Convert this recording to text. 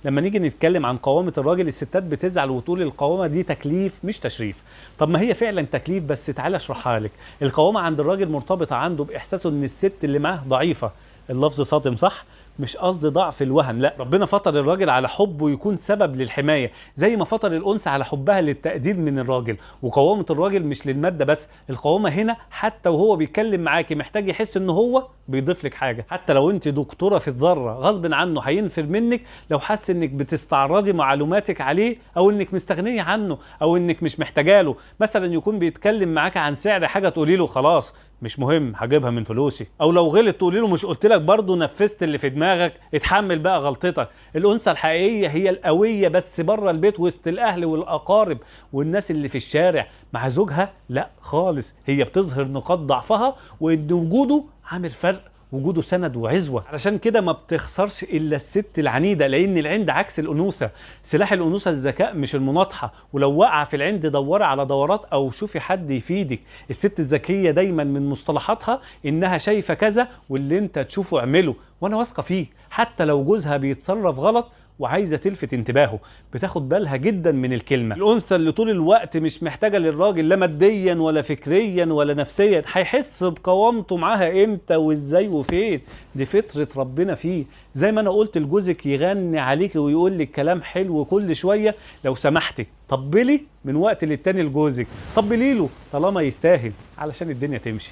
لما نيجي نتكلم عن قوامة الراجل الستات بتزعل وتقول القوامة دي تكليف مش تشريف. طب ما هي فعلا تكليف، بس تعالى اشرحها لك. القوامة عند الراجل مرتبطة عنده باحساسه ان الست اللي معاه ضعيفة. اللفظ صادم صح؟ مش قصدي ضعف الوهن، لا، ربنا فطر الراجل على حبه يكون سبب للحمايه، زي ما فطر الانثى على حبها للتقدير من الراجل. وقوامه الراجل مش للماده بس، القوامه هنا حتى وهو بيتكلم معاكي محتاج يحس ان هو بيضيف لك حاجه. حتى لو انت دكتوره في الذره غصب عنه هينفر منك لو حس انك بتستعرضي معلوماتك عليه، او انك مستغنيه عنه، او انك مش محتاجه له. مثلا يكون بيتكلم معاك عن سعر حاجه تقولي له خلاص مش مهم هجيبها من فلوسي، او لو غلط تقولي له مش قلت لك برضه نفذت اللي في دماغك، اتحمل بقى غلطتك. الانثى الحقيقيه هي القويه بس بره البيت وسط الاهل والاقارب والناس اللي في الشارع. مع زوجها لا خالص، هي بتظهر نقاط ضعفها وان وجوده عامل فرق، وجوده سند وعزوه. علشان كده ما بتخسرش الا الست العنيده، لان العند عكس الانوثه. سلاح الانوثه الذكاء مش المناطحه، ولو وقع في العند دوري على دورات او شوفي حد يفيدك. الست الذكيه دايما من مصطلحاتها انها شايفه كذا واللي انت تشوفه اعمله، وانا واثقه فيك. حتى لو جوزها بيتصرف غلط وعايزه تلفت انتباهه، بتاخد بالها جدا من الكلمه. الانثى اللي طول الوقت مش محتاجه للراجل لا ماديا ولا فكريا ولا نفسيا، هيحس بقوامته معاها امتى وازاي وفين؟ دي فطره ربنا فيه. زي ما انا قلت لجوزك يغني عليك ويقول لك كلام حلو كل شويه، لو سمحتي طبلي من وقت للتاني لجوزك، طبلي له طالما يستاهل علشان الدنيا تمشي.